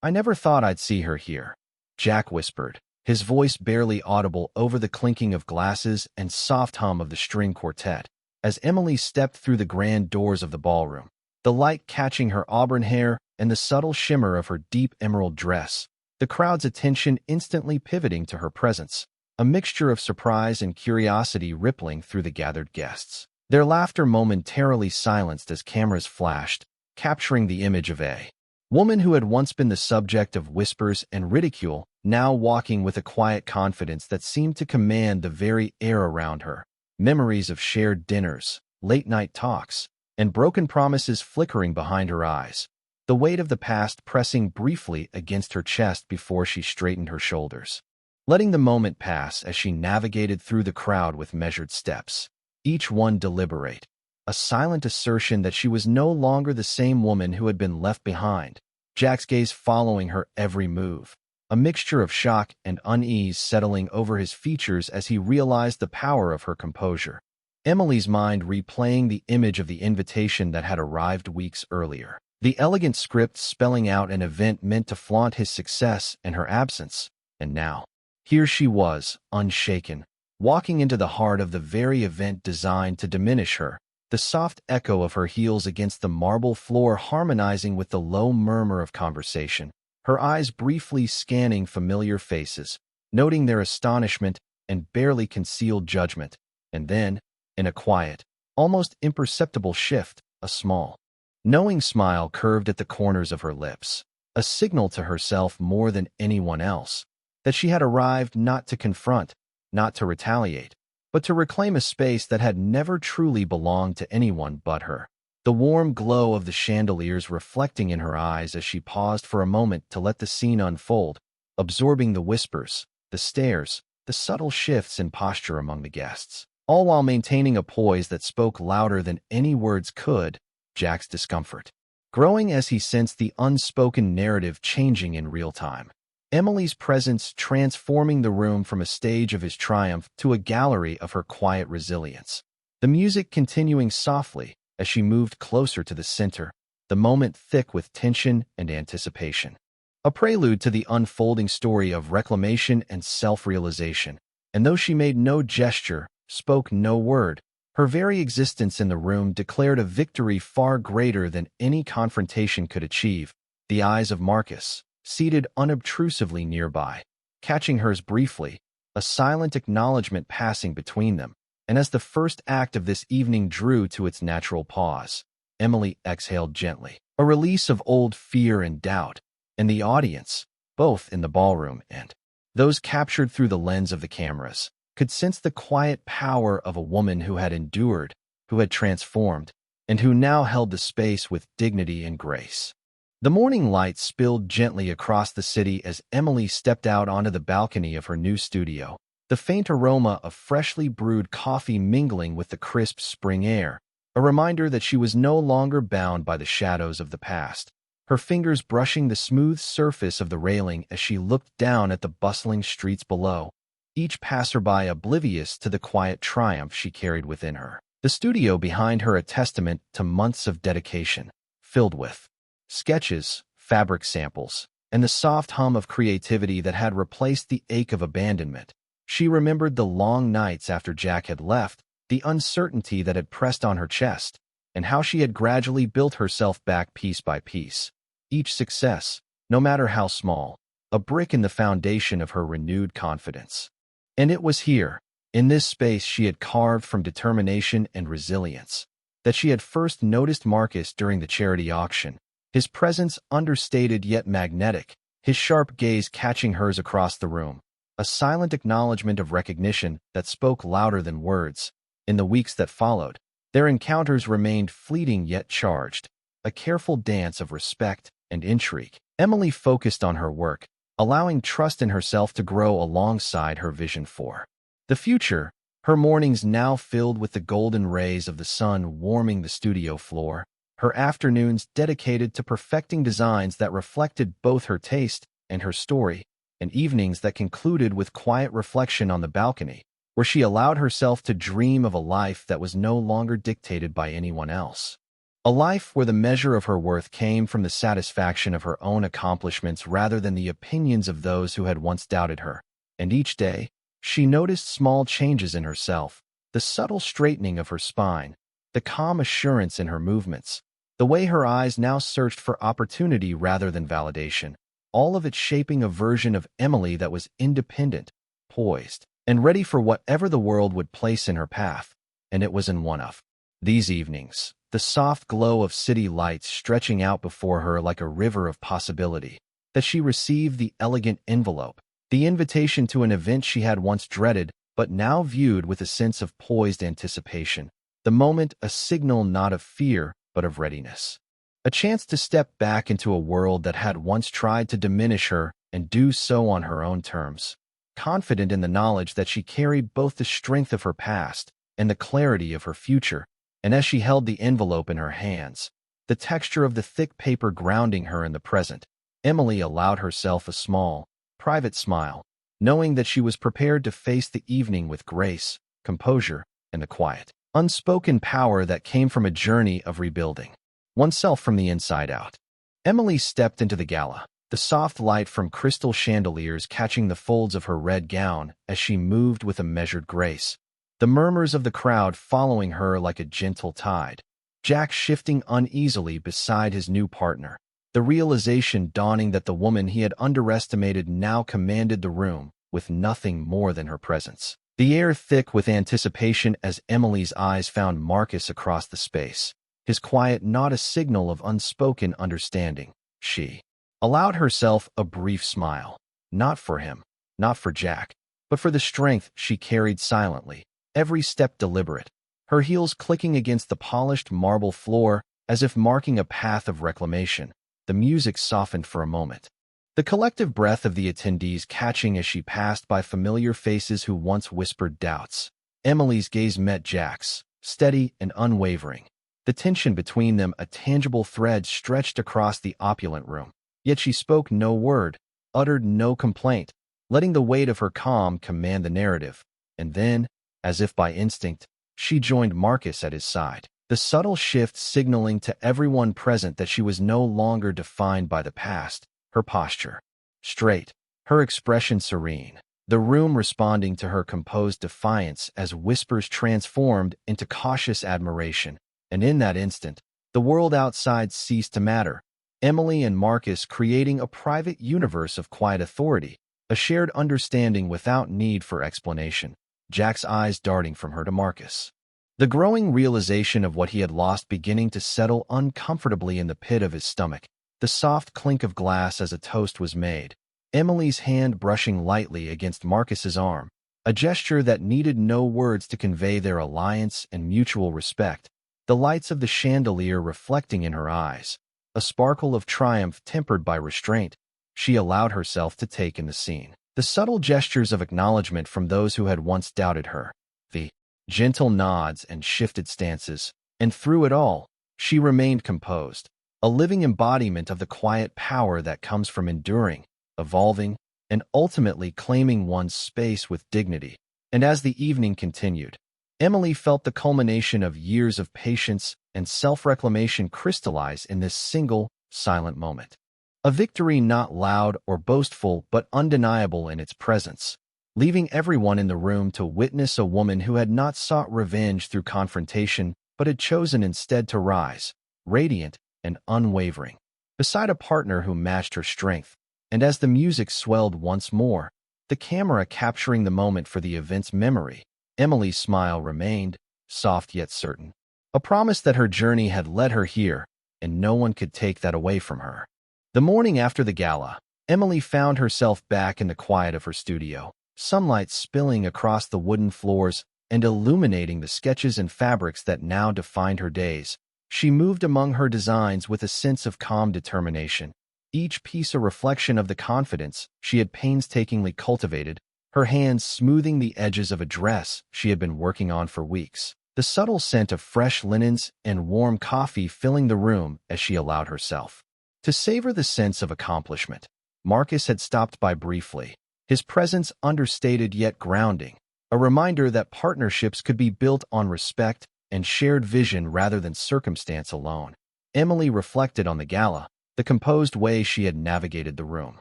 "I never thought I'd see her here," Jack whispered, his voice barely audible over the clinking of glasses and soft hum of the string quartet, as Emily stepped through the grand doors of the ballroom, the light catching her auburn hair and the subtle shimmer of her deep emerald dress, the crowd's attention instantly pivoting to her presence, a mixture of surprise and curiosity rippling through the gathered guests. Their laughter momentarily silenced as cameras flashed, capturing the image of a woman who had once been the subject of whispers and ridicule, now walking with a quiet confidence that seemed to command the very air around her. Memories of shared dinners, late-night talks, and broken promises flickering behind her eyes, the weight of the past pressing briefly against her chest before she straightened her shoulders, letting the moment pass as she navigated through the crowd with measured steps, each one deliberate, a silent assertion that she was no longer the same woman who had been left behind, Jack's gaze following her every move, a mixture of shock and unease settling over his features as he realized the power of her composure. Emily's mind replaying the image of the invitation that had arrived weeks earlier, the elegant script spelling out an event meant to flaunt his success and her absence, and now, here she was, unshaken, walking into the heart of the very event designed to diminish her, the soft echo of her heels against the marble floor harmonizing with the low murmur of conversation, her eyes briefly scanning familiar faces, noting their astonishment and barely concealed judgment, and then, in a quiet, almost imperceptible shift, a small, knowing smile curved at the corners of her lips, a signal to herself more than anyone else, that she had arrived not to confront, not to retaliate, but to reclaim a space that had never truly belonged to anyone but her. The warm glow of the chandeliers reflecting in her eyes as she paused for a moment to let the scene unfold, absorbing the whispers, the stares, the subtle shifts in posture among the guests, all while maintaining a poise that spoke louder than any words could, Jack's discomfort growing as he sensed the unspoken narrative changing in real time. Emily's presence transforming the room from a stage of his triumph to a gallery of her quiet resilience. The music continuing softly as she moved closer to the center, the moment thick with tension and anticipation. A prelude to the unfolding story of reclamation and self-realization. And though she made no gesture, spoke no word, her very existence in the room declared a victory far greater than any confrontation could achieve. The eyes of Marcus, seated unobtrusively nearby, catching hers briefly, a silent acknowledgement passing between them, and as the first act of this evening drew to its natural pause, Emily exhaled gently, a release of old fear and doubt, and the audience, both in the ballroom and those captured through the lens of the cameras, could sense the quiet power of a woman who had endured, who had transformed, and who now held the space with dignity and grace. The morning light spilled gently across the city as Emily stepped out onto the balcony of her new studio, the faint aroma of freshly brewed coffee mingling with the crisp spring air, a reminder that she was no longer bound by the shadows of the past, her fingers brushing the smooth surface of the railing as she looked down at the bustling streets below, each passerby oblivious to the quiet triumph she carried within her. The studio behind her a testament to months of dedication, filled with sketches, fabric samples, and the soft hum of creativity that had replaced the ache of abandonment. She remembered the long nights after Jack had left, the uncertainty that had pressed on her chest, and how she had gradually built herself back piece by piece. Each success, no matter how small, a brick in the foundation of her renewed confidence. And it was here, in this space she had carved from determination and resilience, that she had first noticed Marcus during the charity auction, his presence understated yet magnetic, his sharp gaze catching hers across the room, a silent acknowledgement of recognition that spoke louder than words. In the weeks that followed, their encounters remained fleeting yet charged, a careful dance of respect and intrigue. Emily focused on her work, allowing trust in herself to grow alongside her vision for the future, her mornings now filled with the golden rays of the sun warming the studio floor, her afternoons dedicated to perfecting designs that reflected both her taste and her story, and evenings that concluded with quiet reflection on the balcony, where she allowed herself to dream of a life that was no longer dictated by anyone else. A life where the measure of her worth came from the satisfaction of her own accomplishments rather than the opinions of those who had once doubted her. And each day, she noticed small changes in herself, the subtle straightening of her spine, the calm assurance in her movements, the way her eyes now searched for opportunity rather than validation, all of it shaping a version of Emily that was independent, poised, and ready for whatever the world would place in her path. And it was in one of these evenings, the soft glow of city lights stretching out before her like a river of possibility, that she received the elegant envelope, the invitation to an event she had once dreaded but now viewed with a sense of poised anticipation. The moment a signal not of fear but of readiness. A chance to step back into a world that had once tried to diminish her and do so on her own terms, confident in the knowledge that she carried both the strength of her past and the clarity of her future. And as she held the envelope in her hands, the texture of the thick paper grounding her in the present, Emily allowed herself a small, private smile, knowing that she was prepared to face the evening with grace, composure, and the quiet, unspoken power that came from a journey of rebuilding oneself from the inside out. Emily stepped into the gala, the soft light from crystal chandeliers catching the folds of her red gown as she moved with a measured grace, the murmurs of the crowd following her like a gentle tide, Jack shifting uneasily beside his new partner, the realization dawning that the woman he had underestimated now commanded the room with nothing more than her presence. The air thick with anticipation as Emily's eyes found Marcus across the space, his quiet not a signal of unspoken understanding. She allowed herself a brief smile, not for him, not for Jack, but for the strength she carried silently, every step deliberate, her heels clicking against the polished marble floor as if marking a path of reclamation. The music softened for a moment, the collective breath of the attendees catching as she passed by familiar faces who once whispered doubts. Emily's gaze met Jack's, steady and unwavering, the tension between them a tangible thread stretched across the opulent room. Yet she spoke no word, uttered no complaint, letting the weight of her calm command the narrative. And then, as if by instinct, she joined Marcus at his side, the subtle shift signaling to everyone present that she was no longer defined by the past, her posture straight, her expression serene, the room responding to her composed defiance as whispers transformed into cautious admiration. And in that instant, the world outside ceased to matter, Emily and Marcus creating a private universe of quiet authority, a shared understanding without need for explanation. Jack's eyes darting from her to Marcus, the growing realization of what he had lost beginning to settle uncomfortably in the pit of his stomach, the soft clink of glass as a toast was made, Emily's hand brushing lightly against Marcus's arm, a gesture that needed no words to convey their alliance and mutual respect, the lights of the chandelier reflecting in her eyes, a sparkle of triumph tempered by restraint. She allowed herself to take in the scene, the subtle gestures of acknowledgement from those who had once doubted her, the gentle nods and shifted stances, and through it all, she remained composed, a living embodiment of the quiet power that comes from enduring, evolving, and ultimately claiming one's space with dignity. And as the evening continued, Emily felt the culmination of years of patience and self-reclamation crystallize in this single, silent moment. A victory not loud or boastful but undeniable in its presence, leaving everyone in the room to witness a woman who had not sought revenge through confrontation but had chosen instead to rise, radiant and unwavering, beside a partner who matched her strength. And as the music swelled once more, the camera capturing the moment for the event's memory, Emily's smile remained, soft yet certain, a promise that her journey had led her here, and no one could take that away from her. The morning after the gala, Emily found herself back in the quiet of her studio, sunlight spilling across the wooden floors and illuminating the sketches and fabrics that now defined her days. She moved among her designs with a sense of calm determination, each piece a reflection of the confidence she had painstakingly cultivated, her hands smoothing the edges of a dress she had been working on for weeks, the subtle scent of fresh linens and warm coffee filling the room as she allowed herself to savor the sense of accomplishment. Marcus had stopped by briefly, his presence understated yet grounding, a reminder that partnerships could be built on respect, and shared vision rather than circumstance alone. Emily reflected on the gala, the composed way she had navigated the room,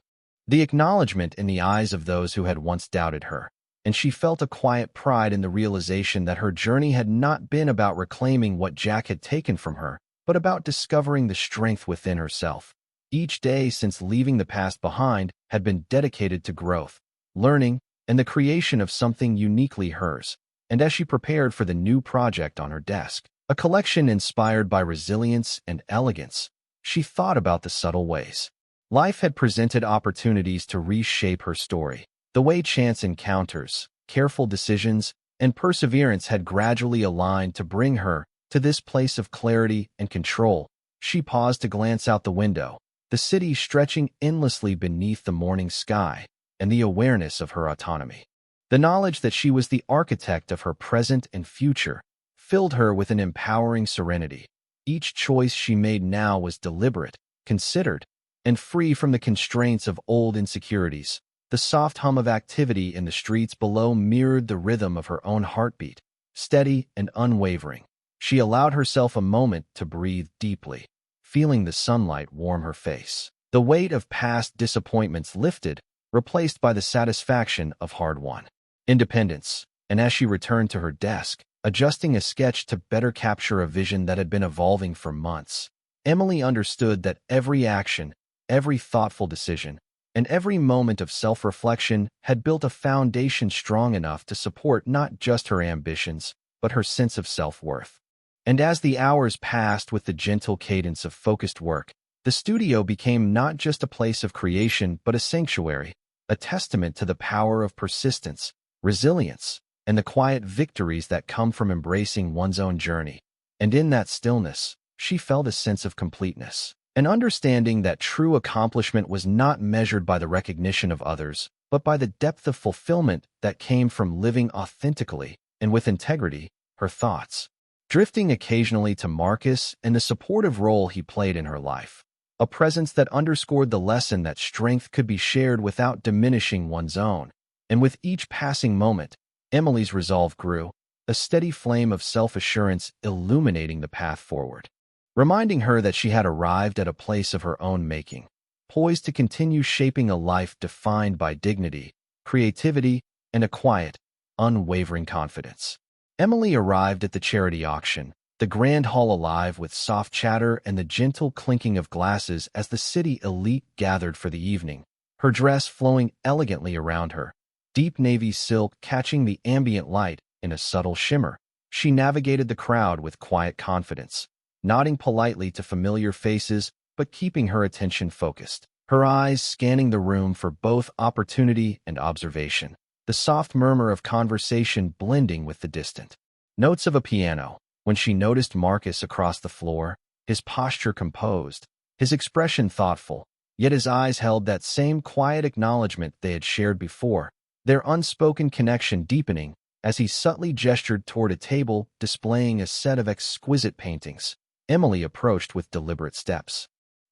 the acknowledgement in the eyes of those who had once doubted her, and she felt a quiet pride in the realization that her journey had not been about reclaiming what Jack had taken from her, but about discovering the strength within herself. Each day since leaving the past behind had been dedicated to growth, learning, and the creation of something uniquely hers. And as she prepared for the new project on her desk, a collection inspired by resilience and elegance, she thought about the subtle ways life had presented opportunities to reshape her story, the way chance encounters, careful decisions, and perseverance had gradually aligned to bring her to this place of clarity and control. She paused to glance out the window, the city stretching endlessly beneath the morning sky, and the awareness of her autonomy. The knowledge that she was the architect of her present and future filled her with an empowering serenity. Each choice she made now was deliberate, considered, and free from the constraints of old insecurities. The soft hum of activity in the streets below mirrored the rhythm of her own heartbeat, steady and unwavering. She allowed herself a moment to breathe deeply, feeling the sunlight warm her face. The weight of past disappointments lifted, replaced by the satisfaction of hard-won independence. And as she returned to her desk, adjusting a sketch to better capture a vision that had been evolving for months, Emily understood that every action, every thoughtful decision, and every moment of self-reflection had built a foundation strong enough to support not just her ambitions, but her sense of self-worth. And as the hours passed with the gentle cadence of focused work, the studio became not just a place of creation but a sanctuary, a testament to the power of persistence, resilience, and the quiet victories that come from embracing one's own journey. And in that stillness, she felt a sense of completeness, an understanding that true accomplishment was not measured by the recognition of others, but by the depth of fulfillment that came from living authentically and with integrity. Her thoughts drifting occasionally to Marcus and the supportive role he played in her life, a presence that underscored the lesson that strength could be shared without diminishing one's own. And with each passing moment, Emily's resolve grew, a steady flame of self-assurance illuminating the path forward, reminding her that she had arrived at a place of her own making, poised to continue shaping a life defined by dignity, creativity, and a quiet, unwavering confidence. Emily arrived at the charity auction, the grand hall alive with soft chatter and the gentle clinking of glasses as the city elite gathered for the evening, her dress flowing elegantly around her, deep navy silk catching the ambient light in a subtle shimmer. She navigated the crowd with quiet confidence, nodding politely to familiar faces but keeping her attention focused, her eyes scanning the room for both opportunity and observation, the soft murmur of conversation blending with the distant notes of a piano. When she noticed Marcus across the floor, his posture composed, his expression thoughtful, yet his eyes held that same quiet acknowledgement they had shared before, their unspoken connection deepening as he subtly gestured toward a table displaying a set of exquisite paintings. Emily approached with deliberate steps,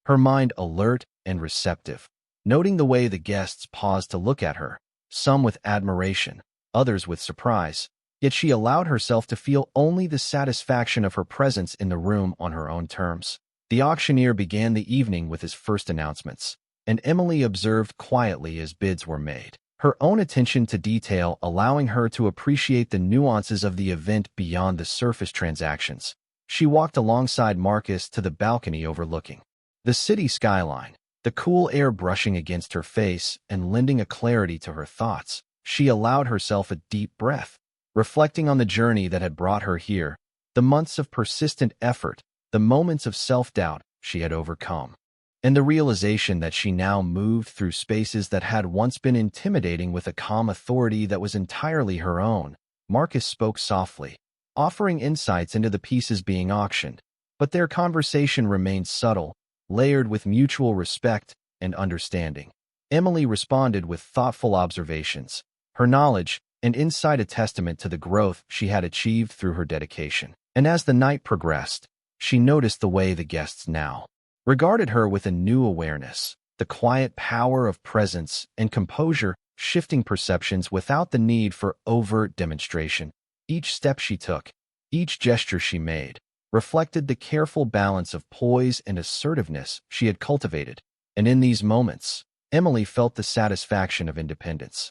her mind alert and receptive, noting the way the guests paused to look at her, some with admiration, others with surprise, yet she allowed herself to feel only the satisfaction of her presence in the room on her own terms. The auctioneer began the evening with his first announcements, and Emily observed quietly as bids were made, her own attention to detail allowing her to appreciate the nuances of the event beyond the surface transactions. She walked alongside Marcus to the balcony overlooking the city skyline, the cool air brushing against her face and lending a clarity to her thoughts. She allowed herself a deep breath, reflecting on the journey that had brought her here, the months of persistent effort, the moments of self-doubt she had overcome, and the realization that she now moved through spaces that had once been intimidating with a calm authority that was entirely her own. Marcus spoke softly, offering insights into the pieces being auctioned, but their conversation remained subtle, layered with mutual respect and understanding. Emily responded with thoughtful observations, her knowledge and insight a testament to the growth she had achieved through her dedication. And as the night progressed, she noticed the way the guests now regarded her with a new awareness, the quiet power of presence and composure shifting perceptions without the need for overt demonstration. Each step she took, Each gesture she made reflected the careful balance of poise and assertiveness she had cultivated, and in these moments, Emily felt the satisfaction of independence.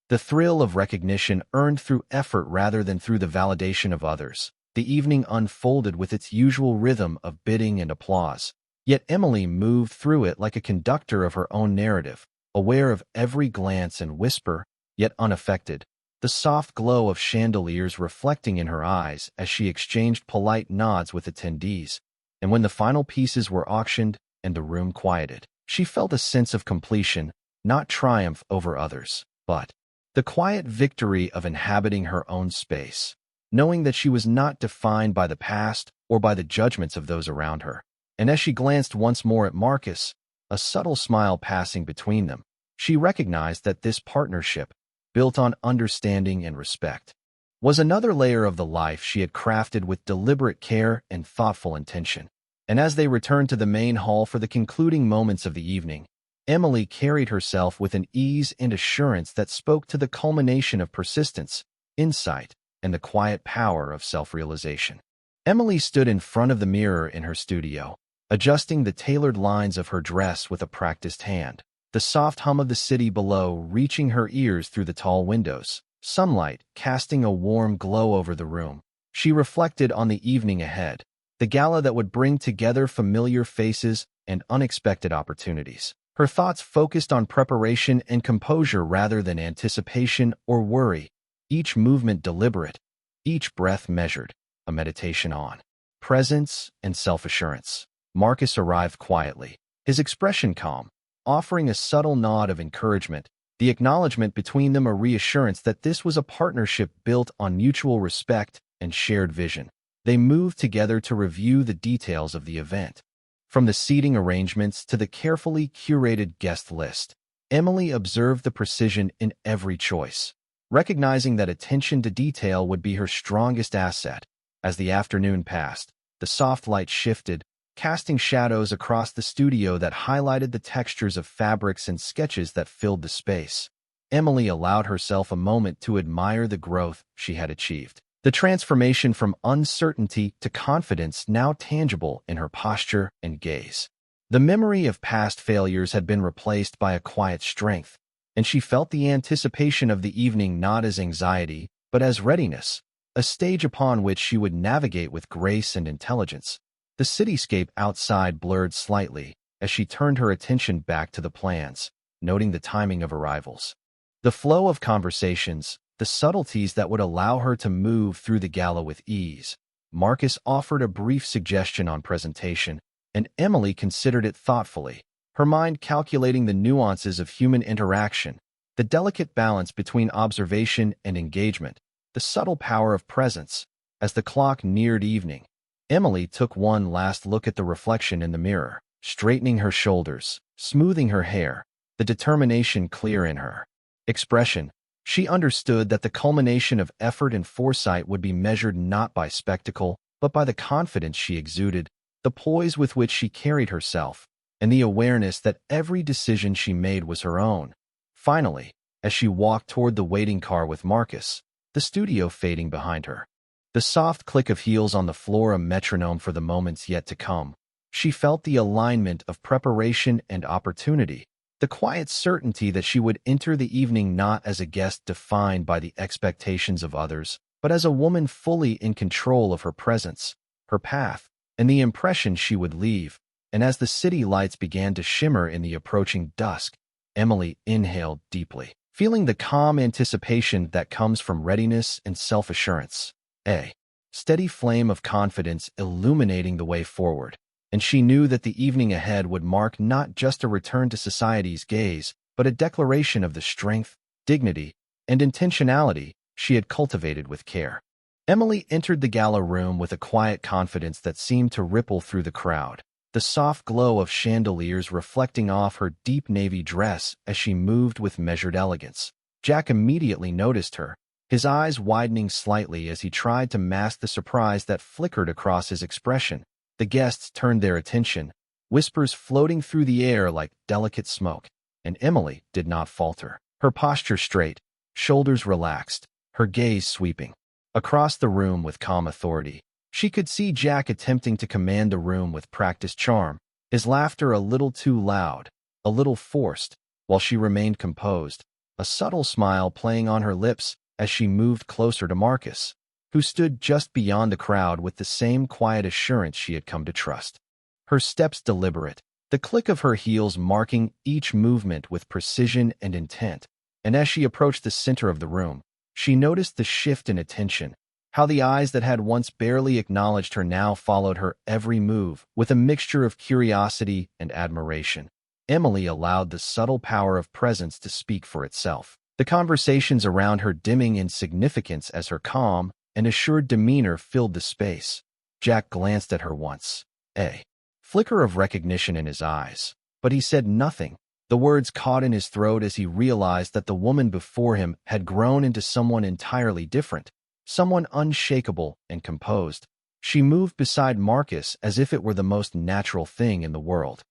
The thrill of recognition earned through effort rather than through the validation of others. The evening unfolded with its usual rhythm of bidding and applause, yet Emily moved through it like a conductor of her own narrative, aware of every glance and whisper, yet unaffected, the soft glow of chandeliers reflecting in her eyes as she exchanged polite nods with attendees. And when the final pieces were auctioned and the room quieted, she felt a sense of completion, not triumph over others, but the quiet victory of inhabiting her own space, knowing that she was not defined by the past or by the judgments of those around her. And as she glanced once more at Marcus, a subtle smile passing between them, she recognized that this partnership, built on understanding and respect, was another layer of the life she had crafted with deliberate care and thoughtful intention. And as they returned to the main hall for the concluding moments of the evening, Emily carried herself with an ease and assurance that spoke to the culmination of persistence, insight, and the quiet power of self-realization. Emily stood in front of the mirror in her studio, adjusting the tailored lines of her dress with a practiced hand, the soft hum of the city below reaching her ears through the tall windows, sunlight casting a warm glow over the room. She reflected on the evening ahead, the gala that would bring together familiar faces and unexpected opportunities. Her thoughts focused on preparation and composure rather than anticipation or worry, each movement deliberate, each breath measured, a meditation on presence and self-assurance. Marcus arrived quietly, his expression calm, offering a subtle nod of encouragement, the acknowledgement between them a reassurance that this was a partnership built on mutual respect and shared vision. They moved together to review the details of the event. From the seating arrangements to the carefully curated guest list, Emily observed the precision in every choice, recognizing that attention to detail would be her strongest asset. As the afternoon passed, the soft light shifted, casting shadows across the studio that highlighted the textures of fabrics and sketches that filled the space. Emily allowed herself a moment to admire the growth she had achieved. The transformation from uncertainty to confidence now tangible in her posture and gaze. The memory of past failures had been replaced by a quiet strength, and she felt the anticipation of the evening not as anxiety, but as readiness, a stage upon which she would navigate with grace and intelligence. The cityscape outside blurred slightly as she turned her attention back to the plans, noting the timing of arrivals. The flow of conversations, the subtleties that would allow her to move through the gala with ease. Marcus offered a brief suggestion on presentation, and Emily considered it thoughtfully, her mind calculating the nuances of human interaction, the delicate balance between observation and engagement, the subtle power of presence. As the clock neared evening, Emily took one last look at the reflection in the mirror, straightening her shoulders, smoothing her hair, the determination clear in her expression. She understood that the culmination of effort and foresight would be measured not by spectacle, but by the confidence she exuded, the poise with which she carried herself, and the awareness that every decision she made was her own. Finally, as she walked toward the waiting car with Marcus, the studio fading behind her, the soft click of heels on the floor a metronome for the moments yet to come, she felt the alignment of preparation and opportunity, the quiet certainty that she would enter the evening not as a guest defined by the expectations of others, but as a woman fully in control of her presence, her path, and the impression she would leave. And as the city lights began to shimmer in the approaching dusk, Emily inhaled deeply, feeling the calm anticipation that comes from readiness and self-assurance. A steady flame of confidence illuminating the way forward. And she knew that the evening ahead would mark not just a return to society's gaze, but a declaration of the strength, dignity, and intentionality she had cultivated with care. Emily entered the gala room with a quiet confidence that seemed to ripple through the crowd, the soft glow of chandeliers reflecting off her deep navy dress as she moved with measured elegance. Jack immediately noticed her, his eyes widening slightly as he tried to mask the surprise that flickered across his expression. The guests turned their attention, whispers floating through the air like delicate smoke, and Emily did not falter. Her posture straight, shoulders relaxed, her gaze sweeping. Across the room with calm authority, she could see Jack attempting to command the room with practiced charm, his laughter a little too loud, a little forced, while she remained composed, a subtle smile playing on her lips as she moved closer to Marcus, who stood just beyond the crowd with the same quiet assurance she had come to trust. Her steps deliberate, the click of her heels marking each movement with precision and intent, and as she approached the center of the room, she noticed the shift in attention, how the eyes that had once barely acknowledged her now followed her every move with a mixture of curiosity and admiration. Emily allowed the subtle power of presence to speak for itself, the conversations around her dimming in significance as her calm and assured demeanor filled the space. Jack glanced at her once, a flicker of recognition in his eyes, but he said nothing. The words caught in his throat as he realized that the woman before him had grown into someone entirely different, someone unshakable and composed. She moved beside Marcus as if it were the most natural thing in the world.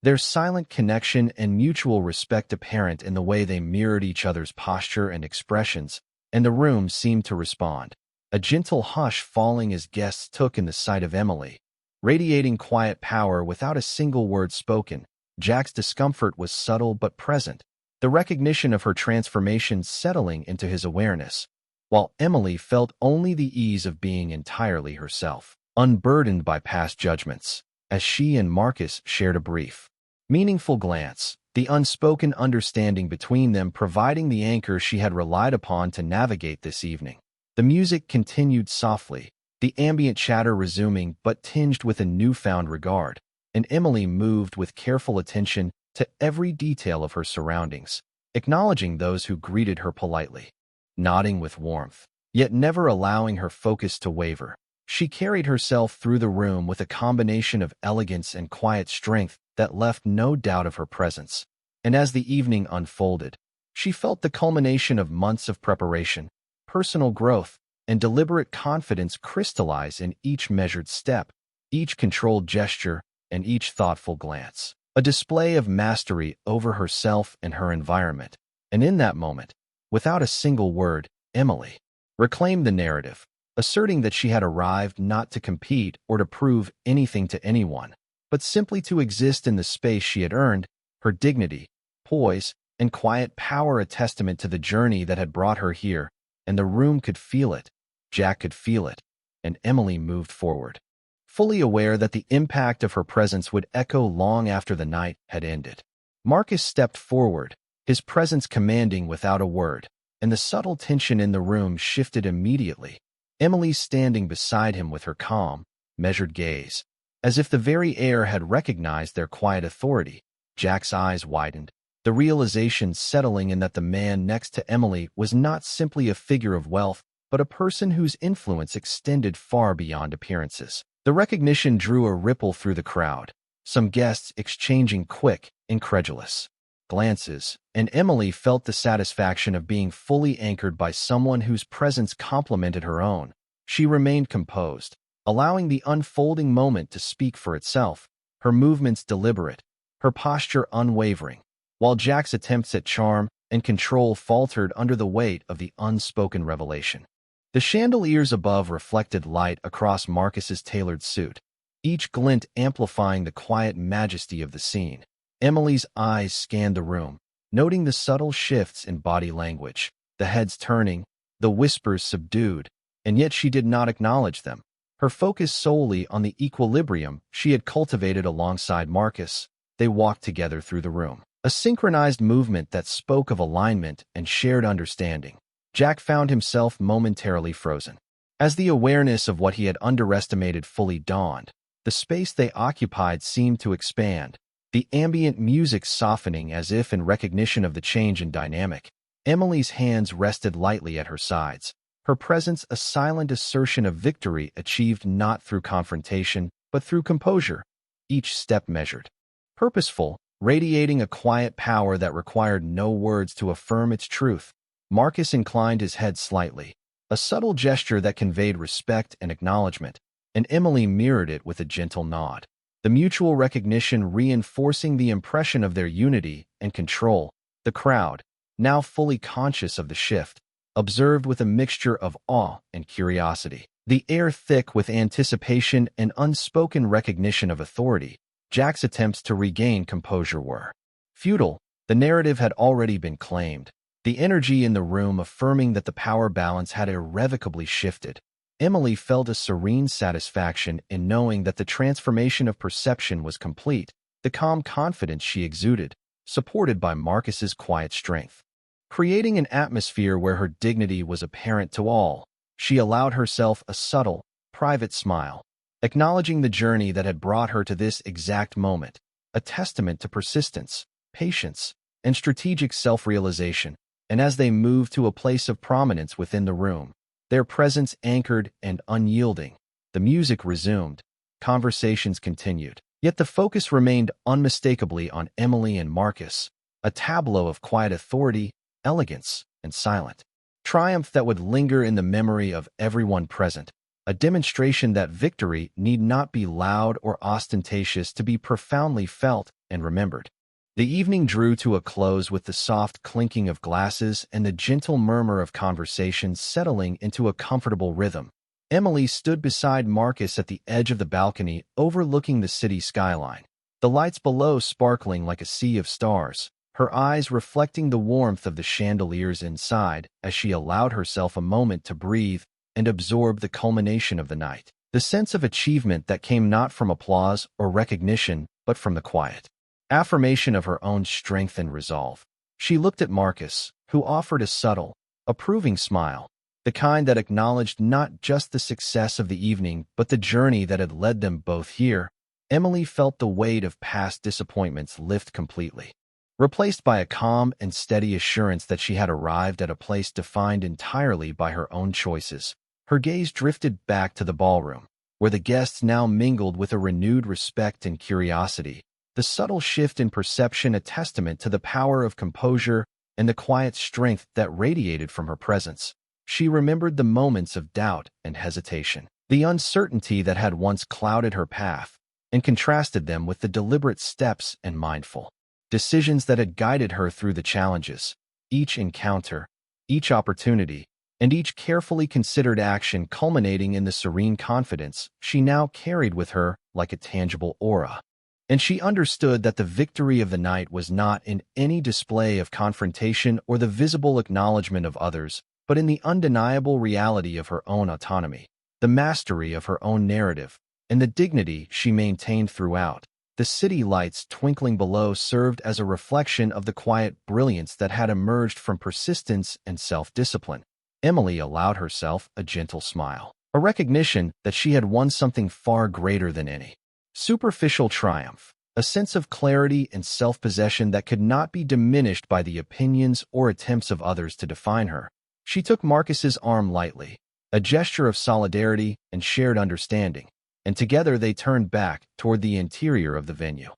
Their silent connection and mutual respect apparent in the way they mirrored each other's posture and expressions, and the room seemed to respond. A gentle hush falling as guests took in the sight of Emily, radiating quiet power without a single word spoken. Jack's discomfort was subtle but present, the recognition of her transformation settling into his awareness, while Emily felt only the ease of being entirely herself, unburdened by past judgments, as she and Marcus shared a brief, meaningful glance, the unspoken understanding between them providing the anchor she had relied upon to navigate this evening. The music continued softly, the ambient chatter resuming but tinged with a newfound regard, and Emily moved with careful attention to every detail of her surroundings, acknowledging those who greeted her politely, nodding with warmth, yet never allowing her focus to waver. She carried herself through the room with a combination of elegance and quiet strength that left no doubt of her presence, and as the evening unfolded, she felt the culmination of months of preparation, personal growth, and deliberate confidence crystallize in each measured step, each controlled gesture, and each thoughtful glance, a display of mastery over herself and her environment. And in that moment, without a single word, Emily reclaimed the narrative, asserting that she had arrived not to compete or to prove anything to anyone, but simply to exist in the space she had earned, her dignity, poise, and quiet power a testament to the journey that had brought her here, and the room could feel it, Jack could feel it, and Emily moved forward, fully aware that the impact of her presence would echo long after the night had ended. Marcus stepped forward, his presence commanding without a word, and the subtle tension in the room shifted immediately, Emily standing beside him with her calm, measured gaze, as if the very air had recognized their quiet authority. Jack's eyes widened, the realization settling in that the man next to Emily was not simply a figure of wealth, but a person whose influence extended far beyond appearances. The recognition drew a ripple through the crowd, some guests exchanging quick, incredulous glances, and Emily felt the satisfaction of being fully anchored by someone whose presence complemented her own. She remained composed, allowing the unfolding moment to speak for itself, her movements deliberate, her posture unwavering, while Jack's attempts at charm and control faltered under the weight of the unspoken revelation. The chandeliers above reflected light across Marcus's tailored suit, each glint amplifying the quiet majesty of the scene. Emily's eyes scanned the room, noting the subtle shifts in body language, the heads turning, the whispers subdued, and yet she did not acknowledge them, her focus solely on the equilibrium she had cultivated alongside Marcus. They walked together through the room, a synchronized movement that spoke of alignment and shared understanding. Jack found himself momentarily frozen. As the awareness of what he had underestimated fully dawned, the space they occupied seemed to expand, the ambient music softening as if in recognition of the change in dynamic. Emily's hands rested lightly at her sides, her presence a silent assertion of victory achieved not through confrontation, but through composure, each step measured, purposeful, radiating a quiet power that required no words to affirm its truth. Marcus inclined his head slightly, a subtle gesture that conveyed respect and acknowledgement, and Emily mirrored it with a gentle nod, the mutual recognition reinforcing the impression of their unity and control. The crowd, now fully conscious of the shift, observed with a mixture of awe and curiosity. The air thick with anticipation and unspoken recognition of authority, Jack's attempts to regain composure were futile. The narrative had already been claimed, the energy in the room affirming that the power balance had irrevocably shifted. Emily felt a serene satisfaction in knowing that the transformation of perception was complete, the calm confidence she exuded, supported by Marcus's quiet strength. Creating an atmosphere where her dignity was apparent to all, she allowed herself a subtle, private smile, acknowledging the journey that had brought her to this exact moment, a testament to persistence, patience, and strategic self-realization. And as they moved to a place of prominence within the room, their presence anchored and unyielding, the music resumed, conversations continued. Yet the focus remained unmistakably on Emily and Marcus, a tableau of quiet authority, elegance, and silent triumph that would linger in the memory of everyone present, a demonstration that victory need not be loud or ostentatious to be profoundly felt and remembered. The evening drew to a close with the soft clinking of glasses and the gentle murmur of conversations settling into a comfortable rhythm. Emily stood beside Marcus at the edge of the balcony overlooking the city skyline, the lights below sparkling like a sea of stars, her eyes reflecting the warmth of the chandeliers inside as she allowed herself a moment to breathe and absorb the culmination of the night. The sense of achievement that came not from applause or recognition, but from the quiet affirmation of her own strength and resolve. She looked at Marcus, who offered a subtle, approving smile, the kind that acknowledged not just the success of the evening, but the journey that had led them both here. Emily felt the weight of past disappointments lift completely, replaced by a calm and steady assurance that she had arrived at a place defined entirely by her own choices. Her gaze drifted back to the ballroom, where the guests now mingled with a renewed respect and curiosity, the subtle shift in perception a testament to the power of composure and the quiet strength that radiated from her presence. She remembered the moments of doubt and hesitation, the uncertainty that had once clouded her path, and contrasted them with the deliberate steps and mindful decisions that had guided her through the challenges. Each encounter, each opportunity, and each carefully considered action culminating in the serene confidence she now carried with her like a tangible aura. And she understood that the victory of the night was not in any display of confrontation or the visible acknowledgement of others, but in the undeniable reality of her own autonomy, the mastery of her own narrative, and the dignity she maintained throughout. The city lights twinkling below served as a reflection of the quiet brilliance that had emerged from persistence and self-discipline. Emily allowed herself a gentle smile, a recognition that she had won something far greater than any superficial triumph, a sense of clarity and self-possession that could not be diminished by the opinions or attempts of others to define her. She took Marcus's arm lightly, a gesture of solidarity and shared understanding, and together they turned back toward the interior of the venue,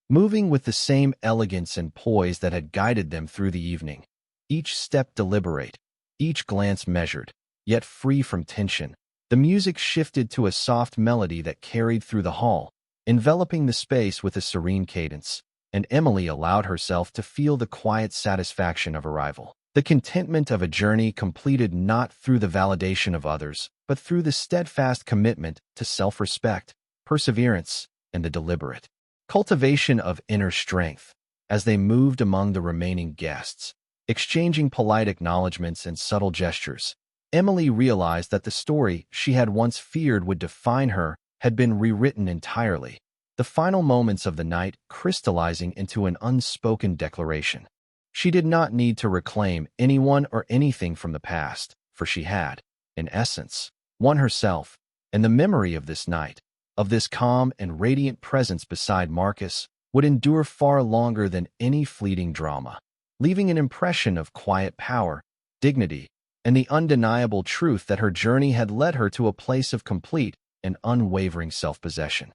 moving with the same elegance and poise that had guided them through the evening, each step deliberate, each glance measured, yet free from tension. The music shifted to a soft melody that carried through the hall, enveloping the space with a serene cadence, and Emily allowed herself to feel the quiet satisfaction of arrival, the contentment of a journey completed not through the validation of others, but through the steadfast commitment to self-respect, perseverance, and the deliberate cultivation of inner strength. As they moved among the remaining guests, exchanging polite acknowledgments and subtle gestures, Emily realized that the story she had once feared would define her had been rewritten entirely, the final moments of the night crystallizing into an unspoken declaration. She did not need to reclaim anyone or anything from the past, for she had, in essence, won herself, and the memory of this night, of this calm and radiant presence beside Marcus, would endure far longer than any fleeting drama, leaving an impression of quiet power, dignity, and the undeniable truth that her journey had led her to a place of complete and unwavering self-possession.